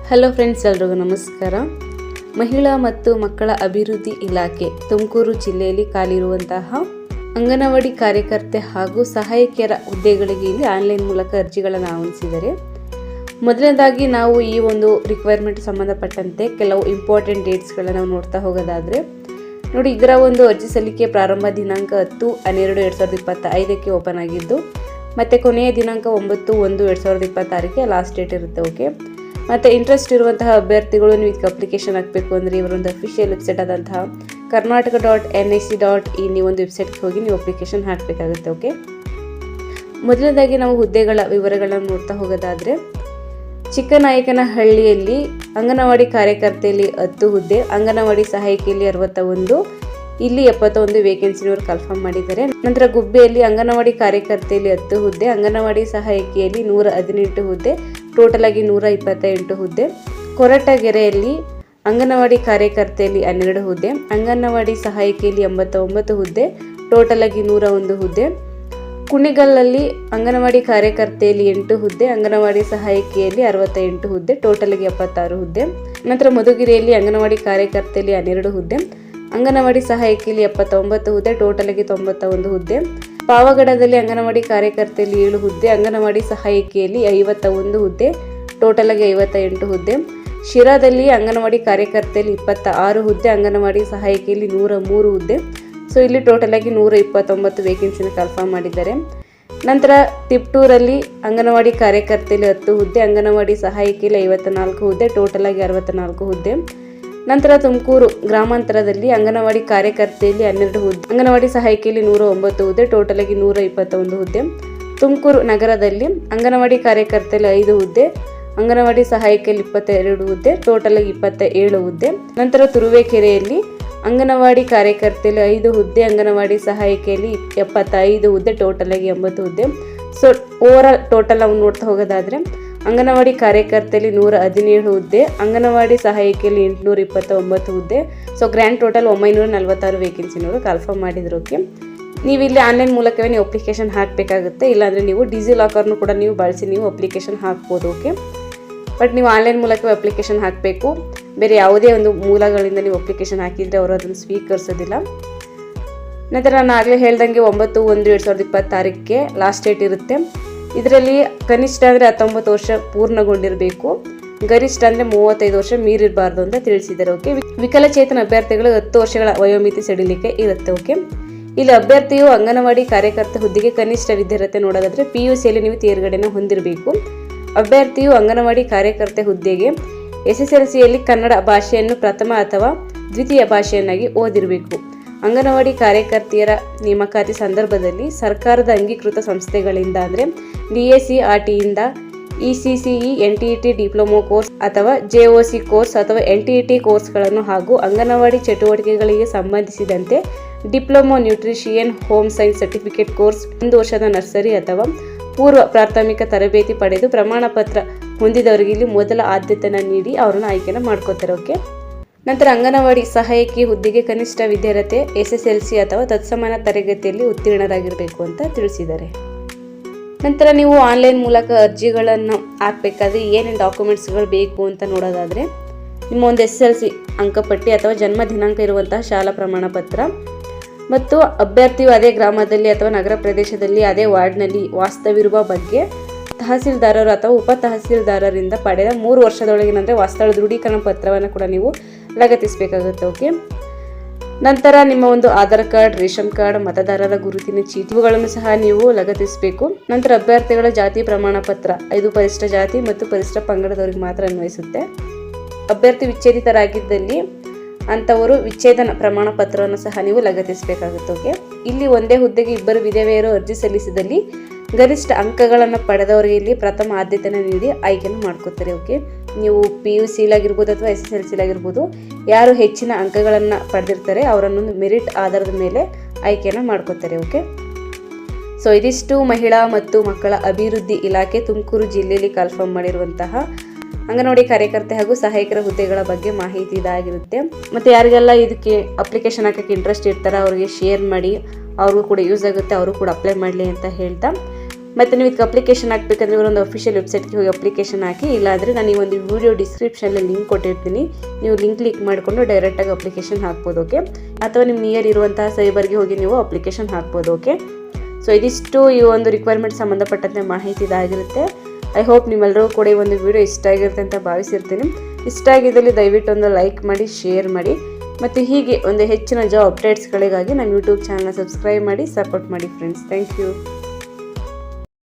Hello friends, ಎಲ್ರಿಗೂ ನಮಸ್ಕಾರ. ಮಹಿಳಾ ಮತ್ತು ಮಕ್ಕಳ ಅಭಿವೃದ್ಧಿ ಇಲಾಖೆ ತುಮಕೂರು ಜಿಲ್ಲೆಯಲ್ಲಿ ಖಾಲಿರುವಂತಹ ಅಂಗನವಾಡಿ ಕಾರ್ಯಕರ್ತೆ ಹಾಗೂ ಸಹಾಯಕಿಯರ ಹುದ್ದೆಗಳಿಗೆ ಇಲ್ಲಿ ಆನ್ಲೈನ್ ಮೂಲಕ ಅರ್ಜಿಗಳನ್ನು ಆಹ್ವಾನಿಸಿದ್ದಾರೆ. ಮೊದಲನೇದಾಗಿ ನಾವು ಈ ಒಂದು ರಿಕ್ವೈರ್ಮೆಂಟ್ ಸಂಬಂಧಪಟ್ಟಂತೆ ಕೆಲವು ಇಂಪಾರ್ಟೆಂಟ್ ಡೇಟ್ಸ್ಗಳನ್ನು ನಾವು ನೋಡ್ತಾ ಹೋಗೋದಾದರೆ ನೋಡಿ, ಇದರ ಒಂದು ಅರ್ಜಿ ಸಲ್ಲಿಕೆ ಪ್ರಾರಂಭ ದಿನಾಂಕ 10/12/2025 ಓಪನ್ ಆಗಿದ್ದು ಮತ್ತು ಕೊನೆಯ ದಿನಾಂಕ 9/1/2026 ಲಾಸ್ಟ್ ಡೇಟ್ ಇರುತ್ತೆ. ಓಕೆ, ಮತ್ತು ಇಂಟ್ರೆಸ್ಟ್ ಇರುವಂತಹ ಅಭ್ಯರ್ಥಿಗಳು ನೀವು ಇದಕ್ಕೆ ಅಪ್ಲಿಕೇಶನ್ ಹಾಕಬೇಕು ಅಂದರೆ ಇವರೊಂದು ಅಫಿಷಿಯಲ್ ವೆಬ್ಸೈಟ್ ಆದಂತಹ karnataka.nic.in ಈ ಒಂದು ವೆಬ್ಸೈಟ್ಗೆ ಹೋಗಿ ನೀವು ಅಪ್ಲಿಕೇಶನ್ ಹಾಕಬೇಕಾಗುತ್ತೆ. ಓಕೆ, ಮೊದಲನೇದಾಗಿ ನಾವು ಹುದ್ದೆಗಳ ವಿವರಗಳನ್ನು ನೋಡ್ತಾ ಹೋಗೋದಾದರೆ ಚಿಕ್ಕನಾಯಕನಹಳ್ಳಿಯಲ್ಲಿ ಅಂಗನವಾಡಿ ಕಾರ್ಯಕರ್ತೆಯಲ್ಲಿ 10 ಹುದ್ದೆ, ಅಂಗನವಾಡಿ ಸಹಾಯಕಿಯಲ್ಲಿ 61, ಇಲ್ಲಿ 71 ವೇಕೆನ್ಸಿನವರು ಕನ್ಫರ್ಮ್ ಮಾಡಿದ್ದಾರೆ. ನಂತರ ಗುಬ್ಬಿಯಲ್ಲಿ ಅಂಗನವಾಡಿ ಕಾರ್ಯಕರ್ತೆಯಲ್ಲಿ 10 ಹುದ್ದೆ, ಅಂಗನವಾಡಿ ಸಹಾಯಕಿಯಲ್ಲಿ 118 ಹುದ್ದೆ, ಟೋಟಲ್ ಆಗಿ 128 ಹುದ್ದೆ. ಕೊರಟಗೆರೆಯಲ್ಲಿ ಅಂಗನವಾಡಿ ಕಾರ್ಯಕರ್ತೆಯಲ್ಲಿ 12 ಹುದ್ದೆ, ಅಂಗನವಾಡಿ ಸಹಾಯಕಿಯಲ್ಲಿ 89 ಹುದ್ದೆ, ಟೋಟಲ್ ಆಗಿ 101 ಹುದ್ದೆ. ಕುಣಿಗಲ್ಲಲ್ಲಿ ಅಂಗನವಾಡಿ ಕಾರ್ಯಕರ್ತೆಯಲ್ಲಿ 8 ಹುದ್ದೆ, ಅಂಗನವಾಡಿ ಸಹಾಯಕಿಯಲ್ಲಿ 68 ಹುದ್ದೆ, ಟೋಟಲ್ ಆಗಿ 76 ಹುದ್ದೆ. ನಂತರ ಮಧುಗಿರಿಯಲ್ಲಿ ಅಂಗನವಾಡಿ ಕಾರ್ಯಕರ್ತೆಯಲ್ಲಿ 12 ಹುದ್ದೆ, ಅಂಗನವಾಡಿ ಸಹಾಯಕಿಯಲ್ಲಿ 79 ಹುದ್ದೆ, ಟೋಟಲ್ ಆಗಿ 91 ಹುದ್ದೆ. ಪಾವಗಡದಲ್ಲಿ ಅಂಗನವಾಡಿ ಕಾರ್ಯಕರ್ತೆಯಲ್ಲಿ 7 ಹುದ್ದೆ, ಅಂಗನವಾಡಿ ಸಹಾಯಕಿಯಲ್ಲಿ 51 ಹುದ್ದೆ, ಟೋಟಲ್ ಆಗಿ 58 ಹುದ್ದೆ. ಶಿರಾದಲ್ಲಿ ಅಂಗನವಾಡಿ ಕಾರ್ಯಕರ್ತೆಯಲ್ಲಿ 26 ಹುದ್ದೆ, ಅಂಗನವಾಡಿ ಸಹಾಯಕಿಯಲ್ಲಿ 103 ಹುದ್ದೆ. ಸೊ ಇಲ್ಲಿ ಟೋಟಲ್ ಆಗಿ 129 ವೇಕೆನ್ಸಿನ ಕನ್ಫರ್ಮ್ ಮಾಡಿದ್ದಾರೆ. ನಂತರ ತಿಪ್ಟೂರಲ್ಲಿ ಅಂಗನವಾಡಿ ಕಾರ್ಯಕರ್ತೆಯಲ್ಲಿ 10 ಹುದ್ದೆ, ಅಂಗನವಾಡಿ ಸಹಾಯಕಿಯಲ್ಲಿ 54 ಹುದ್ದೆ, ಟೋಟಲ್ ಆಗಿ 64 ಹುದ್ದೆ. ನಂತರ ತುಮಕೂರು ಗ್ರಾಮಾಂತರದಲ್ಲಿ ಅಂಗನವಾಡಿ ಕಾರ್ಯಕರ್ತೆಯಲ್ಲಿ 12 ಹುದ್ದೆ, ಅಂಗನವಾಡಿ ಸಹಾಯಕಿಯಲ್ಲಿ 109 ಹುದ್ದೆ, ಟೋಟಲ್ ಆಗಿ 121 ಹುದ್ದೆ. ತುಮಕೂರು ನಗರದಲ್ಲಿ ಅಂಗನವಾಡಿ ಕಾರ್ಯಕರ್ತೆಯಲ್ಲಿ 5 ಹುದ್ದೆ, ಅಂಗನವಾಡಿ ಸಹಾಯಕಿಯಲ್ಲಿ 22 ಹುದ್ದೆ, ಟೋಟಲ್ ಆಗಿ 27 ಹುದ್ದೆ. ನಂತರ ತುರುವೇಕೆರೆಯಲ್ಲಿ ಅಂಗನವಾಡಿ ಕಾರ್ಯಕರ್ತೆಯಲ್ಲಿ 5 ಹುದ್ದೆ, ಅಂಗನವಾಡಿ ಸಹಾಯಕಿಯಲ್ಲಿ 75 ಹುದ್ದೆ, ಟೋಟಲ್ ಆಗಿ 80 ಹುದ್ದೆ. ಸೊ ಓವರ್ ಆಲ್ ಟೋಟಲ್ ನಾವು ನೋಡ್ತಾ ಹೋಗೋದಾದರೆ ಅಂಗನವಾಡಿ ಕಾರ್ಯಕರ್ತೆಯಲ್ಲಿ 117 ಹುದ್ದೆ, ಅಂಗನವಾಡಿ ಸಹಾಯಕಿಯಲ್ಲಿ 829 ಹುದ್ದೆ. ಸೊ ಗ್ರ್ಯಾಂಡ್ ಟೋಟಲ್ 946 ವೇಕೆನ್ಸಿನವರು ಕನ್ಫರ್ಮ್ ಮಾಡಿದ್ರು. ಓಕೆ, ನೀವು ಇಲ್ಲಿ ಆನ್ಲೈನ್ ಮೂಲಕವೇ ನೀವು ಅಪ್ಲಿಕೇಶನ್ ಹಾಕಬೇಕಾಗುತ್ತೆ, ಇಲ್ಲಾಂದರೆ ನೀವು ಡಿಜಿ ಲಾಕರ್ನು ಕೂಡ ನೀವು ಬಳಸಿ ನೀವು ಅಪ್ಲಿಕೇಶನ್ ಹಾಕ್ಬೋದು. ಓಕೆ, ಬಟ್ ನೀವು ಆನ್ಲೈನ್ ಮೂಲಕವೇ ಅಪ್ಲಿಕೇಶನ್ ಹಾಕಬೇಕು. ಬೇರೆ ಯಾವುದೇ ಒಂದು ಮೂಲಗಳಿಂದ ನೀವು ಅಪ್ಲಿಕೇಶನ್ ಹಾಕಿದರೆ ಅವರು ಅದನ್ನು ಸ್ವೀಕರಿಸೋದಿಲ್ಲ. ನಂತರ ನಾನು ಆಗಲೇ ಹೇಳ್ದಂಗೆ 9/1/2026 ಲಾಸ್ಟ್ ಡೇಟ್ ಇರುತ್ತೆ. ಇದರಲ್ಲಿ ಕನಿಷ್ಠ ಅಂದರೆ 19 ವರ್ಷ ಪೂರ್ಣಗೊಂಡಿರಬೇಕು, ಗರಿಷ್ಠ ಅಂದರೆ 35 ವರ್ಷ ಮೀರಿರಬಾರ್ದು ಅಂತ ತಿಳಿಸಿದ್ದಾರೆ. ಓಕೆ, ವಿಕಲಚೇತನ ಅಭ್ಯರ್ಥಿಗಳು 10 ವರ್ಷಗಳ ವಯೋಮಿತಿ ಸಡಿಲಿಕೆ ಇರುತ್ತೆ. ಓಕೆ, ಇಲ್ಲಿ ಅಭ್ಯರ್ಥಿಯು ಅಂಗನವಾಡಿ ಕಾರ್ಯಕರ್ತ ಹುದ್ದೆಗೆ ಕನಿಷ್ಠ ವಿದ್ಯಾರ್ಹತೆ ನೋಡೋದಾದರೆ PUCಯಲ್ಲಿ ನೀವು ತೇರ್ಗಡೆಯನ್ನು ಹೊಂದಿರಬೇಕು. ಅಭ್ಯರ್ಥಿಯು ಅಂಗನವಾಡಿ ಕಾರ್ಯಕರ್ತೆ ಹುದ್ದೆಗೆ SSLCಯಲ್ಲಿ ಕನ್ನಡ ಭಾಷೆಯನ್ನು ಪ್ರಥಮ ಅಥವಾ ದ್ವಿತೀಯ ಭಾಷೆಯನ್ನಾಗಿ ಓದಿರಬೇಕು. ಅಂಗನವಾಡಿ ಕಾರ್ಯಕರ್ತೆಯರ ನೇಮಕಾತಿ ಸಂದರ್ಭದಲ್ಲಿ ಸರ್ಕಾರದ ಅಂಗೀಕೃತ ಸಂಸ್ಥೆಗಳಿಂದ ಅಂದರೆ DACRTಯಿಂದ ECCE NTET ಡಿಪ್ಲೊಮೊ ಕೋರ್ಸ್ ಅಥವಾ JOC ಕೋರ್ಸ್ ಅಥವಾ NTET ಕೋರ್ಸ್ಗಳನ್ನು ಹಾಗೂ ಅಂಗನವಾಡಿ ಚಟುವಟಿಕೆಗಳಿಗೆ ಸಂಬಂಧಿಸಿದಂತೆ diploma nutritious home science certificate course, 1 ವರ್ಷದ ನರ್ಸರಿ ಅಥವಾ ಪೂರ್ವ ಪ್ರಾಥಮಿಕ ತರಬೇತಿ ಪಡೆದು ಪ್ರಮಾಣ ಪತ್ರ ಹೊಂದಿದವರಿಗೆ ಇಲ್ಲಿ ಮೊದಲ ಆದ್ಯತೆಯನ್ನು ನೀಡಿ ಅವರನ್ನು ಆಯ್ಕೆನ ಮಾಡ್ಕೋತಾರೆ. ಓಕೆ, ನಂತರ ಅಂಗನವಾಡಿ ಸಹಾಯಕಿ ಹುದ್ದೆಗೆ ಕನಿಷ್ಠ ವಿದ್ಯಾರ್ಹತೆ SSLC ಅಥವಾ ತತ್ಸಮಾನ ತರಗತಿಯಲ್ಲಿ ಉತ್ತೀರ್ಣರಾಗಿರಬೇಕು ಅಂತ ತಿಳಿಸಿದ್ದಾರೆ. ನಂತರ ನೀವು ಆನ್ಲೈನ್ ಮೂಲಕ ಅರ್ಜಿಗಳನ್ನು ಹಾಕಬೇಕಾದ್ರೆ ಏನೇನು ಡಾಕ್ಯುಮೆಂಟ್ಸ್ಗಳು ಬೇಕು ಅಂತ ನೋಡೋದಾದರೆ ನಿಮ್ಮ ಒಂದು SSLC ಅಂಕಪಟ್ಟಿ ಅಥವಾ ಜನ್ಮ ದಿನಾಂಕ ಇರುವಂತಹ ಶಾಲಾ ಪ್ರಮಾಣ ಪತ್ರ ಮತ್ತು ಅಭ್ಯರ್ಥಿಯು ಅದೇ ಗ್ರಾಮದಲ್ಲಿ ಅಥವಾ ನಗರ ಪ್ರದೇಶದಲ್ಲಿ ಅದೇ ವಾರ್ಡ್ನಲ್ಲಿ ವಾಸ್ತವಿರುವ ಬಗ್ಗೆ ತಹಸೀಲ್ದಾರರು ಅಥವಾ ಉಪ ತಹಸೀಲ್ದಾರರಿಂದ ಪಡೆದ 3 ವರ್ಷದೊಳಗಿನ ಅಂದರೆ ವಾಸ್ತವ ದೃಢೀಕರಣ ಪತ್ರವನ್ನು ಕೂಡ ನೀವು ಲಗತ್ತಿಸಬೇಕಾಗುತ್ತೆ. ಓಕೆ, ನಂತರ ನಿಮ್ಮ ಒಂದು ಆಧಾರ್ ಕಾರ್ಡ್, ರೇಷನ್ ಕಾರ್ಡ್, ಮತದಾರರ ಗುರುತಿನ ಚೀಟಿಗಳನ್ನು ಸಹ ನೀವು ಲಗತ್ತಿಸಬೇಕು. ನಂತರ ಅಭ್ಯರ್ಥಿಗಳ ಜಾತಿ ಪ್ರಮಾಣ ಪತ್ರ 5 ಪರಿಶಿಷ್ಟ ಜಾತಿ ಮತ್ತು ಪರಿಶಿಷ್ಟ ಪಂಗಡದವರಿಗೆ ಮಾತ್ರ ಅನ್ವಯಿಸುತ್ತೆ. ಅಭ್ಯರ್ಥಿ ವಿಚ್ಛೇದಿತರಾಗಿದ್ದಲ್ಲಿ ಅಂಥವರು ವಿಚ್ಛೇದನ ಪ್ರಮಾಣ ಪತ್ರವನ್ನು ಸಹ ನೀವು ಲಗತ್ತಿಸಬೇಕಾಗುತ್ತೆ. ಓಕೆ, ಇಲ್ಲಿ ಒಂದೇ ಹುದ್ದೆಗೆ 2 ವಿಧವೆಯರು ಅರ್ಜಿ ಸಲ್ಲಿಸಿದಲ್ಲಿ ಗರಿಷ್ಠ ಅಂಕಗಳನ್ನು ಪಡೆದವರಿಗೆ ಇಲ್ಲಿ ಪ್ರಥಮ ಆದ್ಯತೆಯನ್ನು ನೀಡಿ ಆಯ್ಕೆಯನ್ನು ಮಾಡ್ಕೋತಾರೆ. ಓಕೆ, ನೀವು PUCಲಾಗಿರ್ಬೋದು ಅಥವಾ SSLCಲಾಗಿರ್ಬೋದು ಯಾರು ಹೆಚ್ಚಿನ ಅಂಕಗಳನ್ನು ಪಡೆದಿರ್ತಾರೆ ಅವರನ್ನು ಮೆರಿಟ್ ಆಧಾರದ ಮೇಲೆ ಆಯ್ಕೆಯನ್ನು ಮಾಡ್ಕೋತಾರೆ. ಓಕೆ, ಸೊ ಇದಿಷ್ಟು ಮಹಿಳಾ ಮತ್ತು ಮಕ್ಕಳ ಅಭಿವೃದ್ಧಿ ಇಲಾಖೆ ತುಮಕೂರು ಜಿಲ್ಲೆಯಲ್ಲಿ ಕನ್ಫರ್ಮ್ ಮಾಡಿರುವಂತಹ ಅಂಗನವಾಡಿ ಕಾರ್ಯಕರ್ತೆ ಹಾಗೂ ಸಹಾಯಕರ ಹುದ್ದೆಗಳ ಬಗ್ಗೆ ಮಾಹಿತಿ ಇದಾಗಿರುತ್ತೆ. ಮತ್ತು ಯಾರಿಗೆಲ್ಲ ಇದಕ್ಕೆ ಅಪ್ಲಿಕೇಶನ್ ಹಾಕೋಕ್ಕೆ ಇಂಟ್ರೆಸ್ಟ್ ಇರ್ತಾರೆ ಅವರಿಗೆ ಶೇರ್ ಮಾಡಿ, ಅವ್ರಿಗೂ ಕೂಡ ಯೂಸ್ ಆಗುತ್ತೆ, ಅವರು ಕೂಡ ಅಪ್ಲೈ ಮಾಡಲಿ ಅಂತ ಹೇಳ್ತಾ ಮತ್ತು ನೀವು ಇದಕ್ಕೆ ಅಪ್ಲಿಕೇಶನ್ ಹಾಕಬೇಕಂದ್ರೆ ಇವರೊಂದು ಅಫಿಷಿಯಲ್ ವೆಬ್ಸೈಟ್ಗೆ ಹೋಗಿ ಅಪ್ಲಿಕೇಶನ್ ಹಾಕಿ, ಇಲ್ಲಾಂದರೆ ನಾನು ಈ ಒಂದು ವಿಡಿಯೋ ಡಿಸ್ಕ್ರಿಪ್ಷನಲ್ಲಿ ಲಿಂಕ್ ಕೊಟ್ಟಿರ್ತೀನಿ, ನೀವು ಲಿಂಕ್ ಕ್ಲಿಕ್ ಮಾಡಿಕೊಂಡು ಡೈರೆಕ್ಟಾಗಿ ಅಪ್ಲಿಕೇಶನ್ ಹಾಕ್ಬೋದು. ಓಕೆ, ಅಥವಾ ನಿಮ್ಮ ನಿಯರ್ ಇರುವಂತಹ ಸೈಬರ್ಗೆ ಹೋಗಿ ನೀವು ಅಪ್ಲಿಕೇಶನ್ ಹಾಕ್ಬೋದು. ಓಕೆ, ಸೊ ಇದಿಷ್ಟು ಈ ಒಂದು ರಿಕ್ವೈರ್ಮೆಂಟ್ ಸಂಬಂಧಪಟ್ಟಂತೆ ಮಾಹಿತಿ ಇದಾಗಿರುತ್ತೆ. ಐ ಹೋಪ್ ನಿಮ್ಮೆಲ್ಲರೂ ಕೂಡ ಈ ಒಂದು ವಿಡಿಯೋ ಇಷ್ಟ ಆಗಿರುತ್ತೆ ಅಂತ ಭಾವಿಸಿರ್ತೀನಿ. ಇಷ್ಟ ಆಗಿದ್ದಲ್ಲಿ ದಯವಿಟ್ಟು ಒಂದು ಲೈಕ್ ಮಾಡಿ, ಶೇರ್ ಮಾಡಿ, ಮತ್ತು ಹೀಗೆ ಒಂದು ಹೆಚ್ಚಿನ ಜಾಬ್ ಅಪ್ಡೇಟ್ಸ್ಗಳಿಗಾಗಿ ನಮ್ಮ ಯೂಟ್ಯೂಬ್ ಚಾನಲ್ನ ಸಬ್ಸ್ಕ್ರೈಬ್ ಮಾಡಿ ಸಪೋರ್ಟ್ ಮಾಡಿ ಫ್ರೆಂಡ್ಸ್. Thank you.